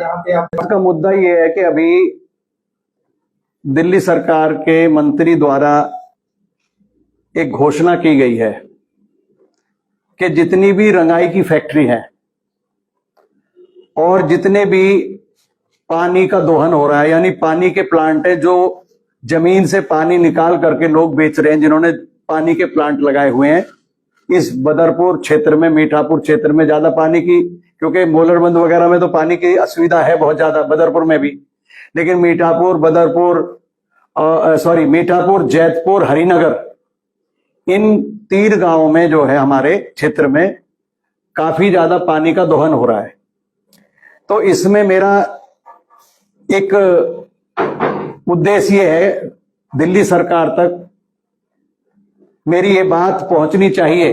का मुद्दा ये है कि अभी दिल्ली सरकार के मंत्री द्वारा एक घोषणा की गई है कि जितनी भी रंगाई की फैक्ट्री है और जितने भी पानी का दोहन हो रहा है, यानी पानी के प्लांट है जो जमीन से पानी निकाल करके लोग बेच रहे हैं, जिन्होंने पानी के प्लांट लगाए हुए हैं इस बदरपुर क्षेत्र में, मीठापुर क्षेत्र में ज्यादा पानी की, क्योंकि मोलरबंद वगैरह में तो पानी की असुविधा है बहुत ज्यादा, बदरपुर में भी, लेकिन मीठापुर, मीठापुर, जैतपुर, हरिनगर, इन 3 गांवों में जो है हमारे क्षेत्र में काफी ज्यादा पानी का दोहन हो रहा है। तो इसमें मेरा एक उद्देश्य है, दिल्ली सरकार तक मेरी ये बात पहुंचनी चाहिए,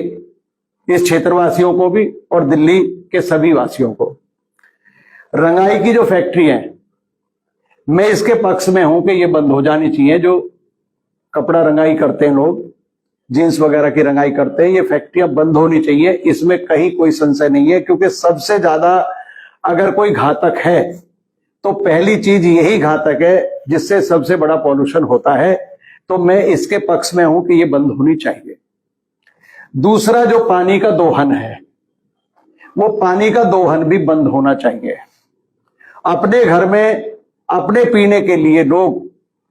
इस क्षेत्रवासियों को भी और दिल्ली के सभी वासियों को। रंगाई की जो फैक्ट्री है, मैं इसके पक्ष में हूं कि ये बंद हो जानी चाहिए। जो कपड़ा रंगाई करते हैं लोग, जींस वगैरह की रंगाई करते हैं, ये फैक्ट्रियां बंद होनी चाहिए, इसमें कहीं कोई संशय नहीं है। क्योंकि सबसे ज्यादा अगर कोई घातक है तो पहली चीज यही घातक है जिससे सबसे बड़ा पॉल्यूशन होता है। तो मैं इसके पक्ष में हूं कि ये बंद होनी चाहिए। दूसरा, जो पानी का दोहन है, वो पानी का दोहन भी बंद होना चाहिए। अपने घर में अपने पीने के लिए लोग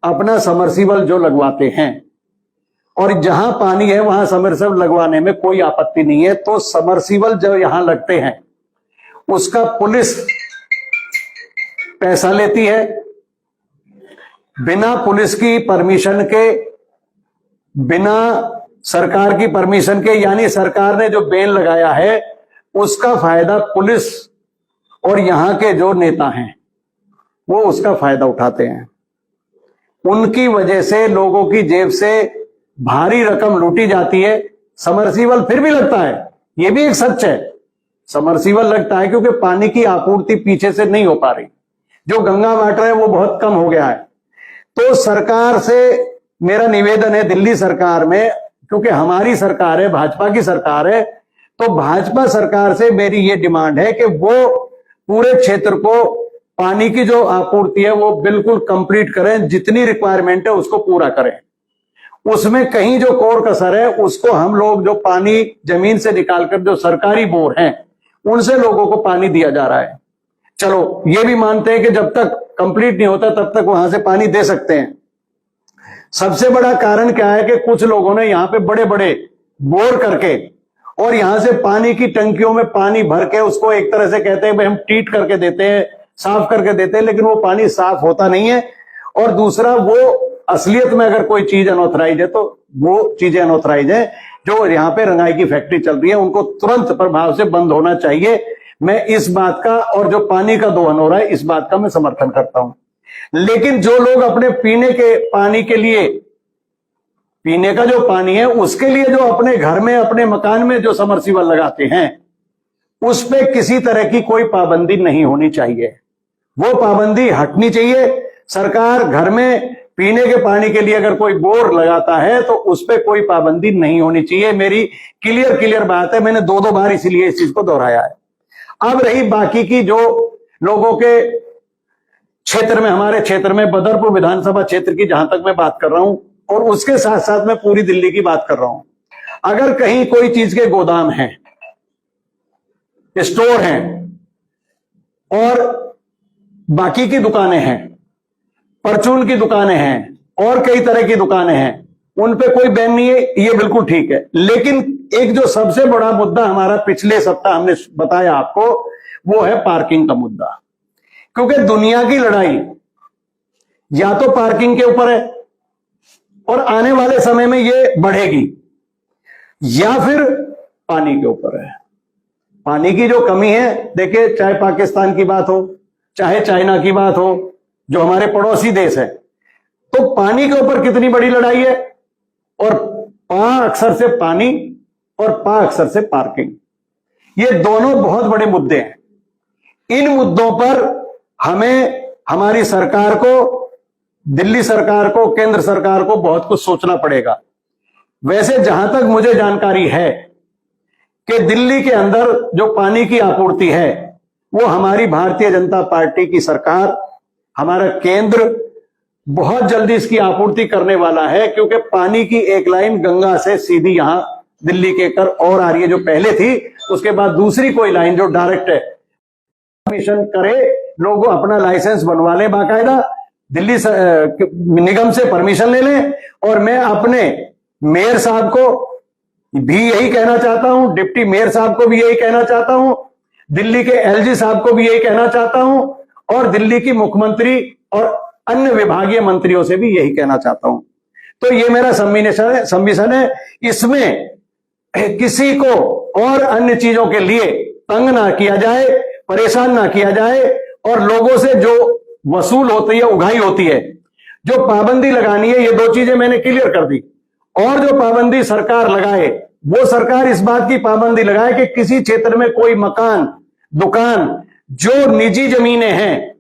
अपना समरसीबल जो लगवाते हैं, और जहां पानी है वहां समरसीबल लगवाने में कोई आपत्ति नहीं है, तो समरसीबल जो यहां लगते हैं उसका पुलिस पैसा लेती है, बिना पुलिस की परमिशन के, बिना सरकार की परमिशन के, यानी सरकार ने जो बैन लगाया है उसका फायदा पुलिस और यहां के जो नेता हैं वो उसका फायदा उठाते हैं। उनकी वजह से लोगों की जेब से भारी रकम लूटी जाती है। समरसीबल फिर भी लगता है, यह भी एक सच है, समरसीबल लगता है क्योंकि पानी की आपूर्ति पीछे से नहीं हो पा रही, जो गंगा वाटर है वो बहुत कम हो गया है। तो सरकार से मेरा निवेदन है, दिल्ली सरकार में, क्योंकि हमारी सरकार है, भाजपा की सरकार है, तो भाजपा सरकार से मेरी ये डिमांड है कि वो पूरे क्षेत्र को पानी की जो आपूर्ति है वो बिल्कुल कंप्लीट करें, जितनी रिक्वायरमेंट है उसको पूरा करें। उसमें कहीं जो कोर कसर है उसको हम लोग, जो पानी जमीन से निकालकर जो सरकारी बोर हैं उनसे लोगों को पानी दिया जा रहा है। चलो ये भी मानते हैं कि जब तक कंप्लीट नहीं होता तब तक वहां से पानी दे सकते हैं। सबसे बड़ा कारण क्या है कि कुछ लोगों ने यहां पे बड़े बड़े बोर करके और यहां से पानी की टंकियों में पानी भर के उसको एक तरह से कहते हैं भाई हम ट्रीट करके देते हैं, साफ करके देते हैं, लेकिन वो पानी साफ होता नहीं है। और दूसरा, वो असलियत में अगर कोई चीज अनऑथराइज है तो वो चीजें अनऑथराइज है। जो यहाँ पे रंगाई की फैक्ट्री चल रही है उनको तुरंत प्रभाव से बंद होना चाहिए। मैं इस बात का, और जो पानी का दोहन हो रहा है इस बात का मैं समर्थन करता हूं। लेकिन जो लोग अपने पीने के पानी के लिए, पीने का जो पानी है उसके लिए जो अपने घर में, अपने मकान में जो समरसीबल लगाते हैं, उस पे किसी तरह की कोई पाबंदी नहीं होनी चाहिए। वो पाबंदी हटनी चाहिए। सरकार घर में पीने के पानी के लिए अगर कोई बोर लगाता है तो उस पर कोई पाबंदी नहीं होनी चाहिए। मेरी क्लियर बात है, मैंने 2 बार इसीलिए इस चीज को दोहराया है। अब रही बाकी की जो लोगों के क्षेत्र में, हमारे क्षेत्र में बदरपुर विधानसभा क्षेत्र की जहां तक मैं बात कर रहा हूं, और उसके साथ साथ मैं पूरी दिल्ली की बात कर रहा हूं, अगर कहीं कोई चीज के गोदाम हैं, स्टोर हैं और बाकी की दुकानें हैं, परचून की दुकानें हैं और कई तरह की दुकानें हैं, उन पे कोई बैन नहीं है, ये बिल्कुल ठीक है। लेकिन एक जो सबसे बड़ा मुद्दा हमारा पिछले सप्ताह हमने बताया आपको, वो है पार्किंग का मुद्दा। क्योंकि दुनिया की लड़ाई या तो पार्किंग के ऊपर है और आने वाले समय में ये बढ़ेगी, या फिर पानी के ऊपर है। पानी की जो कमी है, देखिए, चाहे पाकिस्तान की बात हो, चाहे चाइना की बात हो, जो हमारे पड़ोसी देश है, तो पानी के ऊपर कितनी बड़ी लड़ाई है। और पा अक्सर से पानी और पा अक्सर से पार्किंग, ये दोनों बहुत बड़े मुद्दे हैं। इन मुद्दों पर हमें, हमारी सरकार को, दिल्ली सरकार को, केंद्र सरकार को बहुत कुछ सोचना पड़ेगा। वैसे जहां तक मुझे जानकारी है कि दिल्ली के अंदर जो पानी की आपूर्ति है वो हमारी भारतीय जनता पार्टी की सरकार, हमारा केंद्र बहुत जल्दी इसकी आपूर्ति करने वाला है, क्योंकि पानी की एक लाइन गंगा से सीधी यहां दिल्ली के कर और आ रही है, जो पहले थी, उसके बाद दूसरी कोई लाइन जो डायरेक्ट है। परमिशन करे, लोग अपना लाइसेंस बनवा लें, बाकायदा दिल्ली निगम से परमिशन ले लें। और मैं अपने मेयर साहब को भी यही कहना चाहता हूं, डिप्टी मेयर साहब को भी यही कहना चाहता हूं, दिल्ली के एलजी साहब को भी यही कहना चाहता हूं, और दिल्ली की मुख्यमंत्री और अन्य विभागीय मंत्रियों से भी यही कहना चाहता हूं। तो ये मेरा सबमिशन है। इसमें किसी को और अन्य चीजों के लिए तंग ना किया जाए, परेशान ना किया जाए, और लोगों से जो वसूल होती है, उगाही होती है, जो पाबंदी लगानी है, ये दो चीजें मैंने क्लियर कर दी। और जो पाबंदी सरकार लगाए, वो सरकार इस बात की पाबंदी लगाए कि किसी क्षेत्र में कोई मकान, दुकान, जो निजी जमीनें हैं,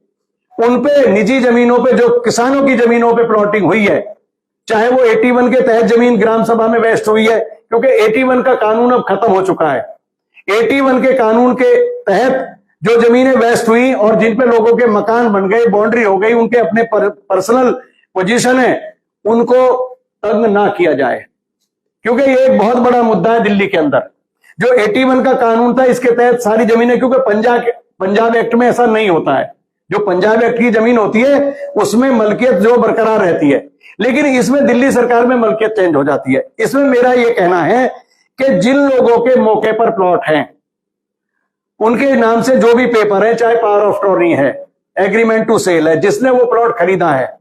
उन पे, निजी जमीनों पे, जो किसानों की जमीनों पे प्लॉटिंग हुई है, चाहे वो 81 के तहत जमीन ग्राम सभा में वेस्ट हुई है, क्योंकि 81 का कानून अब खत्म हो चुका है। 81 के कानून के तहत जो जमीनें वेस्ट हुई और जिन पे लोगों के मकान बन गए, बाउंड्री हो गई, उनके अपने पर्सनल पोजीशन है, उनको तंग ना किया जाए, क्योंकि ये एक बहुत बड़ा मुद्दा है दिल्ली के अंदर। जो 81 का कानून था, इसके तहत सारी जमीनें, क्योंकि पंजाब एक्ट में ऐसा नहीं होता है, जो पंजाब एक्ट की जमीन होती है उसमें मलकियत जो बरकरार रहती है, लेकिन इसमें दिल्ली सरकार में मलकियत चेंज हो जाती है। इसमें मेरा यह कहना है कि जिन लोगों के मौके पर प्लॉट हैं, उनके नाम से जो भी पेपर है, चाहे पावर ऑफ अटॉर्नी है, एग्रीमेंट टू सेल है, जिसने वो प्लॉट खरीदा है,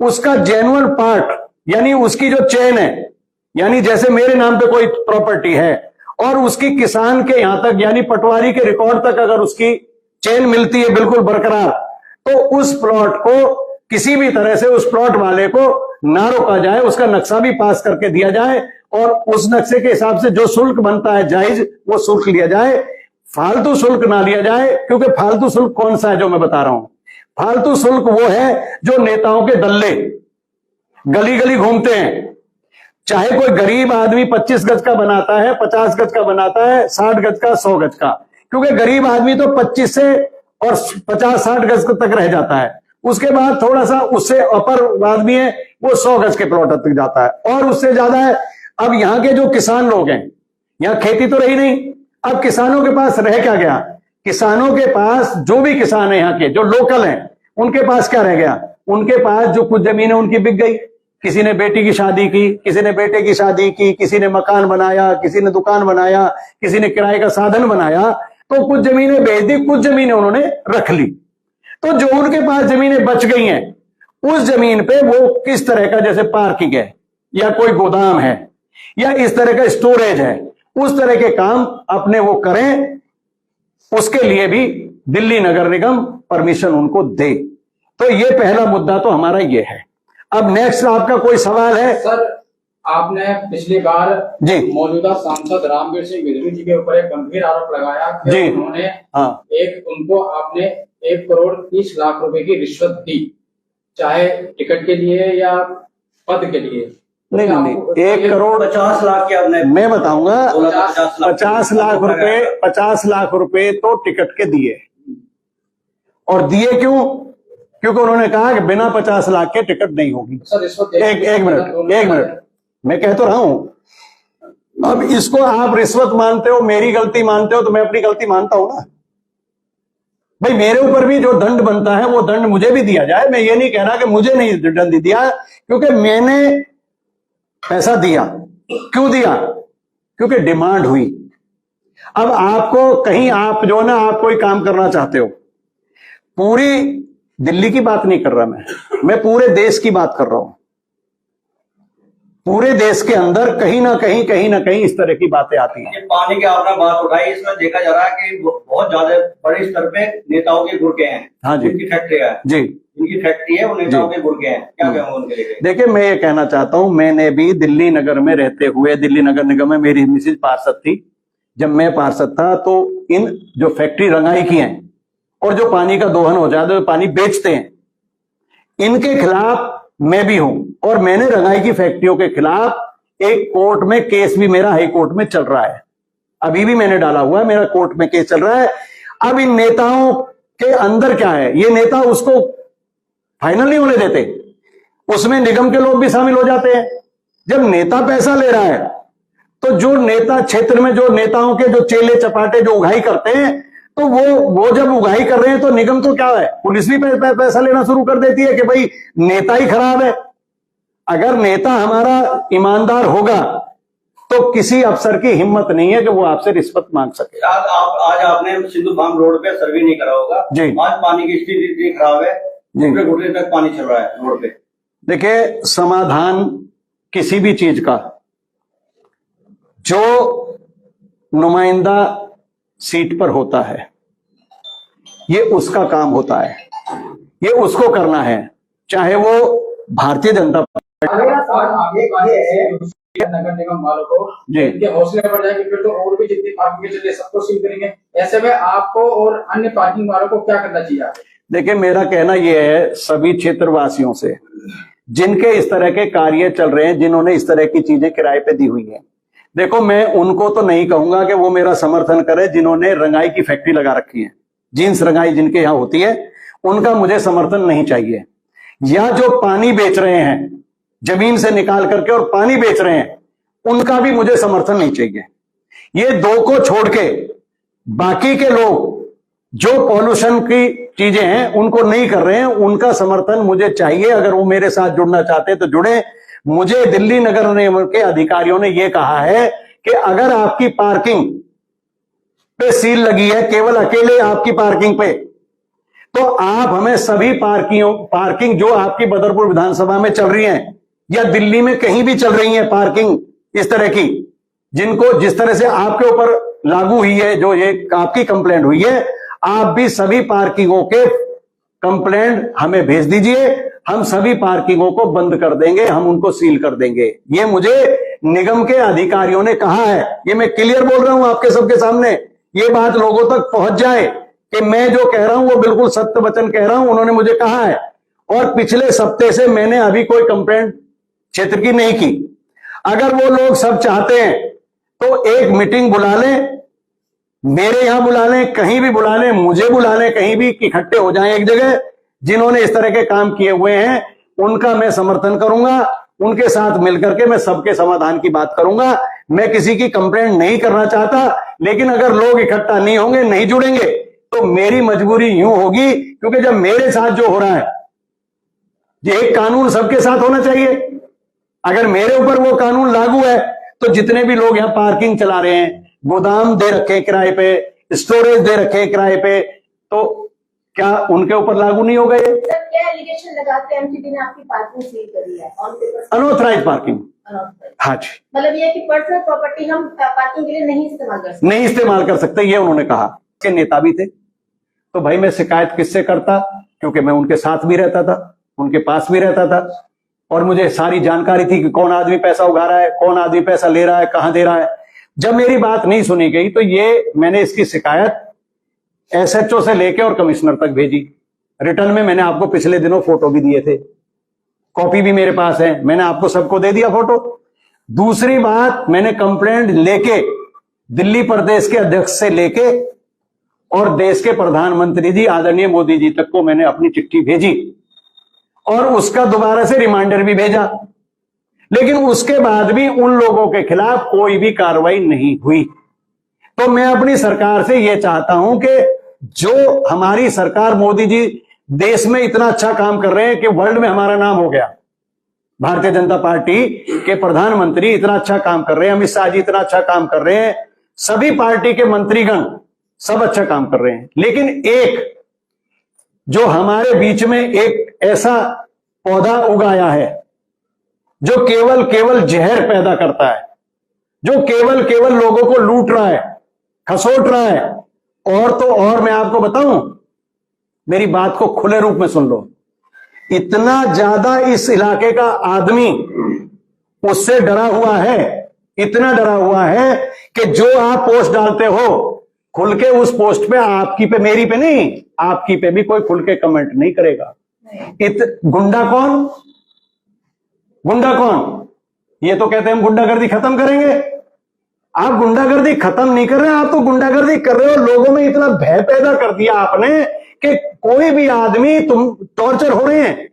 उसका जेन्युइन पार्ट, यानी उसकी जो चेन है, यानी जैसे मेरे नाम पे कोई प्रॉपर्टी है और उसकी किसान के यहां तक, यानी पटवारी के रिकॉर्ड तक अगर उसकी चेन मिलती है बिल्कुल बरकरार, तो उस प्लॉट को किसी भी तरह से उस प्लॉट वाले को ना रोका जाए, उसका नक्शा भी पास करके दिया जाए, और उस नक्शे के हिसाब से जो शुल्क बनता है जायज, वो शुल्क लिया जाए, फालतू शुल्क ना लिया जाए। क्योंकि फालतू शुल्क कौन सा है जो मैं बता रहा हूं? फालतू शुल्क वो है जो नेताओं के दल्ले गली गली घूमते हैं। चाहे कोई गरीब आदमी 25 गज का बनाता है, 50 गज का बनाता है, 60 गज का, 100 गज का, क्योंकि गरीब आदमी तो 25 से और 50-60 गज तक रह जाता है, उसके बाद थोड़ा सा उससे अपर आदमी है, वो 100 गज के प्लॉट तक जाता है, और उससे ज्यादा है। अब यहाँ के जो किसान लोग हैं, यहाँ खेती तो रही नहीं, अब किसानों के पास रह क्या गया? किसानों के पास, जो भी किसान है यहाँ के, जो लोकल हैं, उनके पास क्या रह गया? उनके पास जो कुछ जमीन है उनकी बिक गई। किसी ने बेटी की शादी की, किसी ने बेटे की शादी की, किसी ने मकान बनाया, किसी ने दुकान बनाया, किसी ने किराए का साधन बनाया, तो कुछ जमीनें बेच दी, कुछ जमीनें उन्होंने रख ली। तो जो उनके पास जमीनें बच गई हैं, उस जमीन पे वो किस तरह का, जैसे पार्किंग है या कोई गोदाम है या इस तरह का स्टोरेज है, उस तरह के काम अपने वो करें, उसके लिए भी दिल्ली नगर निगम परमिशन उनको दे। तो ये पहला मुद्दा तो हमारा ये है। अब नेक्स्ट आपका कोई सवाल है? सर, आपने पिछली बार जी मौजूदा सांसद रामवीर सिंह बिधवी जी के ऊपर एक गंभीर आरोप लगाया कि जी उन्होंने उनको आपने 1 करोड़ 30 लाख रुपए की रिश्वत दी, चाहे टिकट के लिए या पद के लिए। नहीं, 1 करोड़ 50 लाख के आपने, मैं बताऊंगा, 50 लाख रुपए तो टिकट के दिए। और दिए क्यों? क्योंकि उन्होंने कहा कि बिना 50 लाख के टिकट नहीं होगी। एक मिनट, मैं कह तो रहा हूं। अब इसको आप रिश्वत मानते हो, मेरी गलती मानते हो, तो मैं अपनी गलती मानता हूं ना भाई। मेरे ऊपर भी जो दंड बनता है वो दंड मुझे भी दिया जाए। मैं ये नहीं कह रहा कि मुझे नहीं दंड दिया, क्योंकि मैंने पैसा दिया। क्यों दिया? क्योंकि डिमांड हुई। अब आपको कहीं, आप जो ना, आप कोई काम करना चाहते हो, पूरी दिल्ली की बात नहीं कर रहा मैं पूरे देश की बात कर रहा हूं। पूरे देश के अंदर कहीं ना कहीं इस तरह की बातें आती हैं। पानी की आपने बात उठाई, इसमें देखा जा रहा है कि बहुत ज्यादा बड़े स्तर पे नेताओं के गुर्गे हैं। हाँ जी, उनकी फैक्ट्री है जी, इनकी फैक्ट्री है, वो नेताओं के गुर्गे हैं। क्या कहूँ उनके लिए? देखिए, मैं ये कहना चाहता हूं, मैंने भी दिल्ली नगर में रहते हुए, दिल्ली नगर निगम में मेरी मिसेज पार्षद थी, जब मैं पार्षद था, तो इन जो फैक्ट्री रंगाई की हैं और जो पानी का दोहन हो जाता है, जो पानी बेचते हैं, इनके खिलाफ मैं भी हूं। और मैंने रंगाई की फैक्ट्रियों के खिलाफ एक कोर्ट में केस भी मेरा हाई कोर्ट में चल रहा है। अभी भी मैंने डाला हुआ है, मेरा कोर्ट में केस चल रहा है। अब इन नेताओं के अंदर क्या है, ये नेता उसको फाइनल नहीं होने देते, उसमें निगम के लोग भी शामिल हो जाते हैं। जब नेता पैसा ले रहा है तो जो नेता क्षेत्र में जो नेताओं के जो चेले चपाटे जो उगाही करते हैं, तो वो जब उगाही कर रहे हैं तो निगम तो क्या है, पुलिस भी पैसा लेना शुरू कर देती है कि भाई नेता ही खराब है। अगर नेता हमारा ईमानदार होगा तो किसी अफसर की हिम्मत नहीं है कि वो आपसे रिश्वत मांग सके। आज आपने सिंधु फार्म रोड पे सर्वे नहीं करा होगा जी। आज पानी की स्थिति इतनी खराब है, घुटने तक पानी चल रहा है रोड पे। देखिए, समाधान किसी भी चीज का जो नुमाइंदा सीट पर होता है, ये उसका काम होता है, ये उसको करना है, चाहे वो भारतीय जनता नगर निगम वालों को इनके हौसले बढ़ जाएंगे, फिर तो और भी जितनी पार्किंग चल रही है सबको सील करेंगे। ऐसे में आपको और अन्य पार्किंग वालों को क्या करना चाहिए? देखिए, मेरा कहना यह है सभी क्षेत्रवासियों से, जिनके इस तरह के कार्य चल रहे हैं, जिन्होंने इस तरह की चीजें किराए पे दी हुई हैं, देखो मैं उनको तो नहीं कहूंगा कि वो मेरा समर्थन करे जिन्होंने रंगाई की फैक्ट्री लगा रखी है, जीन्स रंगाई जिनके यहां होती है, उनका मुझे समर्थन नहीं चाहिए। या जो पानी बेच रहे हैं, जमीन से निकाल करके और पानी बेच रहे हैं, उनका भी मुझे समर्थन नहीं चाहिए। ये दो को छोड़ के बाकी के लोग जो पॉल्यूशन की चीजें हैं उनको नहीं कर रहे हैं, उनका समर्थन मुझे चाहिए। अगर वो मेरे साथ जुड़ना चाहते तो जुड़े। मुझे दिल्ली नगर निगम के अधिकारियों ने यह कहा है कि अगर आपकी पार्किंग पे सील लगी है, केवल अकेले आपकी पार्किंग पे, तो आप हमें सभी पार्किंग जो आपकी बदरपुर विधानसभा में चल रही हैं या दिल्ली में कहीं भी चल रही है पार्किंग इस तरह की, जिनको जिस तरह से आपके ऊपर लागू हुई है, जो ये आपकी कंप्लेंट हुई है, आप भी सभी पार्किंगों के कंप्लेंट हमें भेज दीजिए। हम सभी पार्किंगों को बंद कर देंगे, हम उनको सील कर देंगे। ये मुझे निगम के अधिकारियों ने कहा है। ये मैं क्लियर बोल रहा हूं आपके सबके सामने, ये बात लोगों तक पहुंच जाए कि मैं जो कह रहा हूं वो बिल्कुल सत्य वचन कह रहा हूं। उन्होंने मुझे कहा है और पिछले सप्ताह से मैंने अभी कोई कंप्लेंट क्षेत्र की नहीं की। अगर वो लोग सब चाहते हैं तो एक मीटिंग बुला लें, मेरे यहां बुला लें, कहीं भी बुला लें, मुझे बुला लें, कहीं भी इकट्ठे हो जाएं एक जगह। जिन्होंने इस तरह के काम किए हुए हैं उनका मैं समर्थन करूंगा, उनके साथ मिलकर के मैं सबके समाधान की बात करूंगा। मैं किसी की कंप्लेंट नहीं करना चाहता, लेकिन अगर लोग इकट्ठा नहीं होंगे, नहीं जुड़ेंगे, तो मेरी मजबूरी यूं होगी, क्योंकि जब मेरे साथ जो हो रहा है, ये एक कानून सबके साथ होना चाहिए। अगर मेरे ऊपर वो कानून लागू है तो जितने भी लोग यहां पार्किंग चला रहे हैं, गोदाम दे रखे हैं किराए पे, स्टोरेज दे रखे हैं किराए पे, तो क्या उनके ऊपर लागू नहीं हो गए? क्या एलिगेशन लगाते हैं एमसीडी ने आपकी पार्किंग सील करी है? Unauthorised parking. हाँ जी, मतलब ये कि पर्सनल प्रॉपर्टी हम पार्किंग के लिए नहीं इस्तेमाल कर सकते। नहीं इस्तेमाल कर सकते, ये उन्होंने कहा। के नेता भी थे, तो भाई मैं शिकायत किससे करता, क्योंकि मैं उनके साथ भी रहता था, उनके पास भी रहता था, और मुझे सारी जानकारी थी कि कौन आदमी पैसा उगा रहा है, कौन आदमी पैसा ले रहा है, कहां दे रहा है। जब मेरी बात नहीं सुनी गई तो ये मैंने इसकी शिकायत एसएचओ से लेके और कमिश्नर तक भेजी। रिटर्न में मैंने आपको पिछले दिनों फोटो भी दिए थे, कॉपी भी मेरे पास है, मैंने आपको सबको दे दिया फोटो। दूसरी बात, मैंने कंप्लेंट लेके दिल्ली प्रदेश के अध्यक्ष से लेके और देश के प्रधानमंत्री जी आदरणीय मोदी जी तक को मैंने अपनी चिट्ठी भेजी और उसका दोबारा से रिमाइंडर भी भेजा, लेकिन उसके बाद भी उन लोगों के खिलाफ कोई भी कार्रवाई नहीं हुई। तो मैं अपनी सरकार से यह चाहता हूं कि जो हमारी सरकार, मोदी जी देश में इतना अच्छा काम कर रहे हैं कि वर्ल्ड में हमारा नाम हो गया, भारतीय जनता पार्टी के प्रधानमंत्री इतना अच्छा काम कर रहे हैं, अमित शाह जी इतना अच्छा काम कर रहे हैं, सभी पार्टी के मंत्रीगण सब अच्छा काम कर रहे हैं, लेकिन एक जो हमारे बीच में एक ऐसा पौधा उगाया है जो केवल जहर पैदा करता है, जो केवल लोगों को लूट रहा है, खसोट रहा है। और तो और मैं आपको बताऊं, मेरी बात को खुले रूप में सुन लो, इतना ज्यादा इस इलाके का आदमी उससे डरा हुआ है, इतना डरा हुआ है कि जो आप पोस्ट डालते हो खुल के, उस पोस्ट पे आपकी पे, मेरी पे नहीं, आपकी पे भी कोई खुल के कमेंट नहीं करेगा। गुंडा कौन? गुंडा कौन? ये तो कहते हैं हम गुंडागर्दी खत्म करेंगे, आप गुंडागर्दी खत्म नहीं कर रहे, आप तो गुंडागर्दी कर रहे हो। लोगों में इतना भय पैदा कर दिया आपने कि कोई भी आदमी, तुम टॉर्चर हो रहे हैं,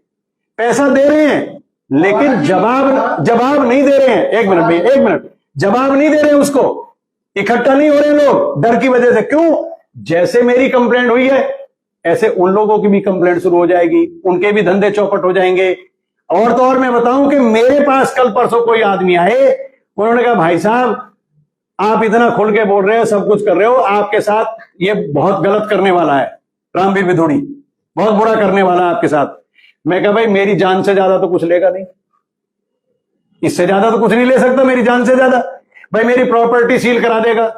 पैसा दे रहे हैं, लेकिन जवाब नहीं दे रहे हैं। एक मिनट भैया, एक मिनट, जवाब नहीं दे रहे हैं, उसको इकट्ठा नहीं हो रहे लोग डर की वजह से। क्यों? जैसे मेरी कंप्लेंट हुई है ऐसे उन लोगों की भी कंप्लेंट शुरू हो जाएगी, उनके भी धंधे चौपट हो जाएंगे। और तो और मैं बताऊं कि मेरे पास कल परसों कोई आदमी आए, उन्होंने कहा भाई साहब आप इतना खुल के बोल रहे हो, सब कुछ कर रहे हो, आपके साथ ये बहुत गलत करने वाला है, रामवीर विधुड़ी बहुत बुरा करने वाला है आपके साथ। मैं कहा भाई मेरी जान से ज्यादा तो कुछ लेगा नहीं, इससे ज्यादा तो कुछ नहीं ले सकता मेरी जान से ज्यादा। भाई मेरी प्रॉपर्टी सील करा देगा,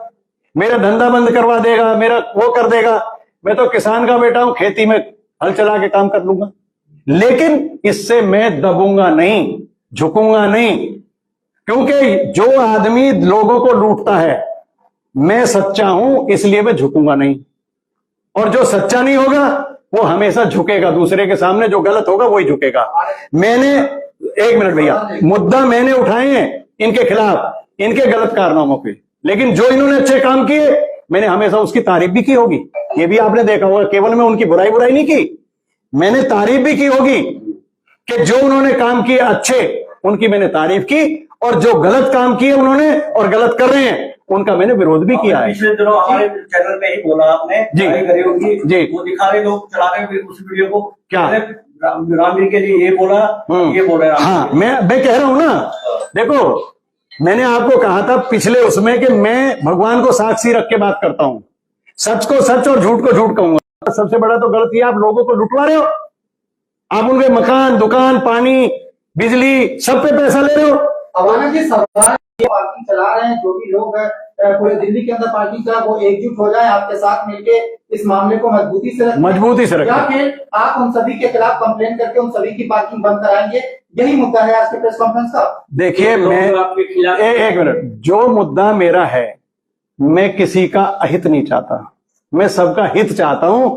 मेरा धंधा बंद करवा देगा, मेरा वो कर देगा। मैं तो किसान का बेटा हूं, खेती में हल चला के काम कर लूंगा, लेकिन इससे मैं दबूंगा नहीं, झुकूंगा नहीं। क्योंकि जो आदमी लोगों को लूटता है, मैं सच्चा हूं इसलिए मैं झुकूंगा नहीं, और जो सच्चा नहीं होगा वो हमेशा झुकेगा दूसरे के सामने, जो गलत होगा वही झुकेगा। मैंने, एक मिनट भैया, मुद्दा मैंने उठाए हैं इनके खिलाफ, इनके गलत कारनामों पे, लेकिन जो इन्होंने अच्छे काम किए मैंने हमेशा उसकी तारीफ भी की होगी। ये भी आपने देखा होगा, केवल मैं उनकी बुराई नहीं की, मैंने तारीफ भी की होगी कि जो उन्होंने काम किए अच्छे, उनकी मैंने तारीफ की, और जो गलत काम किए उन्होंने और गलत कर रहे हैं उनका मैंने विरोध भी किया है। पिछले दिनों हमारे चैनल पे ही बोला आपने जी करी होगी जी, वो दिखा रहे लोग चला रहे उस वीडियो को, क्या रामवीर के लिए ये बोला, ये बोल रहे हैं। हाँ, मैं कह रहा हूं ना, देखो मैंने आपको कहा था पिछले उसमें कि मैं भगवान को साक्षी रख के बात करता हूं, सच को सच और झूठ को झूठ कहूंगा। सबसे बड़ा तो गलती है आप लोगों को लुटवा रहे हो, आप उनके मकान, दुकान, पानी, बिजली सब पे पैसा ले रहे हो। अवाना जी सवाल, पार्किंग चला रहे हैं जो भी लोग हैं पूरे दिल्ली के अंदर पार्किंग चला, वो एकजुट हो जाए आपके साथ मिलके इस मामले को मजबूती से रखें, या फिर आप उन सभी के खिलाफ कंप्लेन करके उन सभी की पार्किंग बंद कराएंगे? यही मुद्दा है आज के प्रेस कॉन्फ्रेंस का। देखिए मैं एक मिनट, जो मुद्दा मेरा है, मैं किसी का अहित नहीं चाहता, मैं सबका हित चाहता हूं।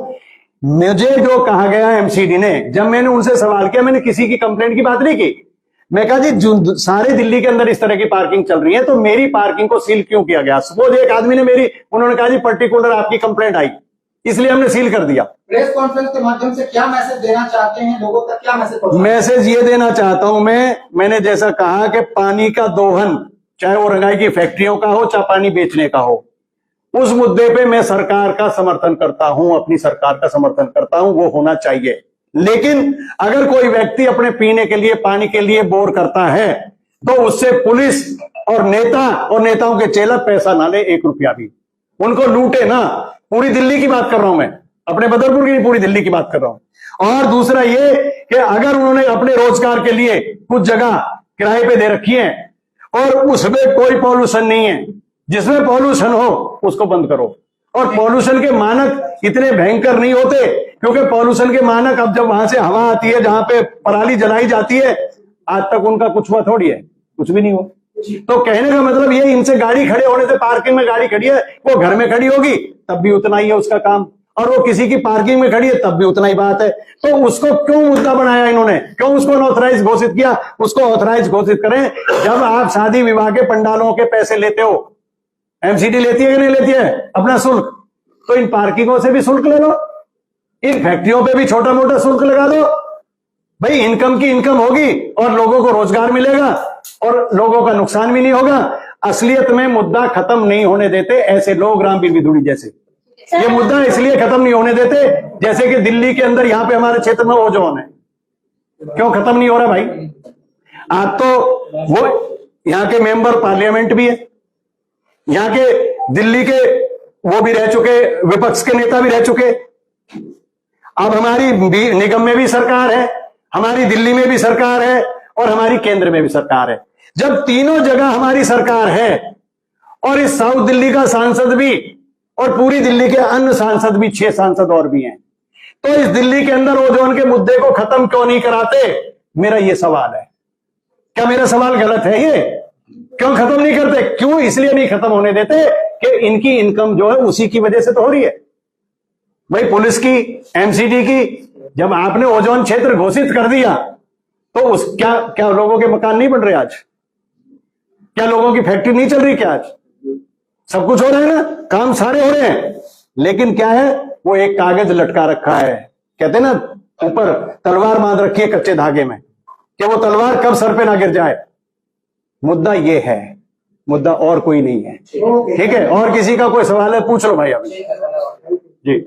मुझे जो कहा गया एमसीडी ने, जब मैंने उनसे सवाल किया, मैंने किसी की कंप्लेंट की बात नहीं की। मैं कहा जी सारे दिल्ली के अंदर इस तरह की पार्किंग चल रही है, तो मेरी पार्किंग को सील क्यों किया गया? सपोज एक आदमी ने उन्होंने कहा जी पर्टिकुलर आपकी कंप्लेंट आई, इसलिए हमने सील कर दिया। प्रेस कॉन्फ्रेंस के माध्यम से क्या मैसेज देना चाहते हैं लोगों तक, क्या मैसेज ये देना चाहता हूं मैंने जैसा कहा कि पानी का दोहन, चाहे वो रंगाई की फैक्ट्रियों का हो, चाहे पानी बेचने का हो, उस मुद्दे पे मैं सरकार का समर्थन करता हूं, अपनी सरकार का समर्थन करता हूं, वो होना चाहिए। लेकिन अगर कोई व्यक्ति अपने पीने के लिए, पानी के लिए बोर करता है, तो उससे पुलिस और नेता और नेताओं के चेला पैसा ना ले, 1 रुपया भी, उनको लूटे ना। पूरी दिल्ली की बात कर रहा हूं मैं, अपने बदरपुर की नहीं, पूरी दिल्ली की बात कर रहा हूं। और दूसरा ये कि अगर उन्होंने अपने रोजगार के लिए कुछ जगह किराए पे दे रखी है और उसमें कोई पॉल्यूशन नहीं है, जिसमें पॉल्यूशन हो उसको बंद करो। और पॉल्यूशन के मानक इतने भयंकर नहीं होते, क्योंकि पॉल्यूशन के मानक, अब जब वहां से हवा आती है, जहां पे पराली जलाई जाती है, आज तक उनका कुछ हुआ थोड़ी है, कुछ भी नहीं हुआ। तो कहने का मतलब ये, इनसे गाड़ी खड़े होने से, पार्किंग में गाड़ी खड़ी है, वो घर में खड़ी होगी तब भी उतना ही है उसका काम, और वो किसी की पार्किंग में खड़ी है तब भी उतना ही बात है। तो उसको क्यों मुद्दा बनाया इन्होंने, क्यों उसको अनऑथराइज घोषित किया? उसको ऑथराइज घोषित करें। जब आप शादी विवाह के पंडालों के पैसे लेते हो, एमसीडी लेती है कि नहीं लेती है अपना शुल्क, तो इन पार्किंगों से भी शुल्क ले लो, इन फैक्ट्रियों पे भी छोटा मोटा शुल्क लगा दो। भाई इनकम की इनकम होगी और लोगों को रोजगार मिलेगा और लोगों का नुकसान भी नहीं होगा। असलियत में मुद्दा खत्म नहीं होने देते ऐसे लोग, रामवीर विधुड़ी जैसे। ये मुद्दा इसलिए खत्म नहीं होने देते, जैसे कि दिल्ली के अंदर यहाँ पे हमारे क्षेत्र में ओजोन है, क्यों खत्म नहीं हो रहा भाई? आप तो वो यहाँ के मेंबर पार्लियामेंट भी है, यहाँ के दिल्ली के वो भी रह चुके, विपक्ष के नेता भी रह चुके। अब हमारी निगम में भी सरकार है, हमारी दिल्ली में भी सरकार है और हमारी केंद्र में भी सरकार है। जब तीनों जगह हमारी सरकार है और इस साउथ दिल्ली का सांसद भी और पूरी दिल्ली के अन्य सांसद भी, 6 सांसद और भी हैं, तो इस दिल्ली के अंदर ओजोन के मुद्दे को खत्म क्यों नहीं कराते? मेरा ये सवाल है। क्या मेरा सवाल गलत है? ये क्यों खत्म नहीं करते? क्यों इसलिए नहीं खत्म होने देते कि इनकी इनकम जो है उसी की वजह से तो हो रही है। भाई पुलिस की, एमसीडी की, जब आपने ओजोन क्षेत्र घोषित कर दिया तो उस क्या लोगों के मकान नहीं बन रहे आज? क्या लोगों की फैक्ट्री नहीं चल रही क्या आज? सब कुछ हो रहा है ना, काम सारे हो रहे हैं, लेकिन क्या है, वो एक कागज लटका रखा है, कहते हैं ना ऊपर तलवार बांध रखी है कच्चे धागे में, कि वो तलवार कब सर पे ना गिर जाए। मुद्दा ये है, मुद्दा और कोई नहीं है। ठीक है, और किसी का कोई सवाल है पूछ लो भाई अभी। जी।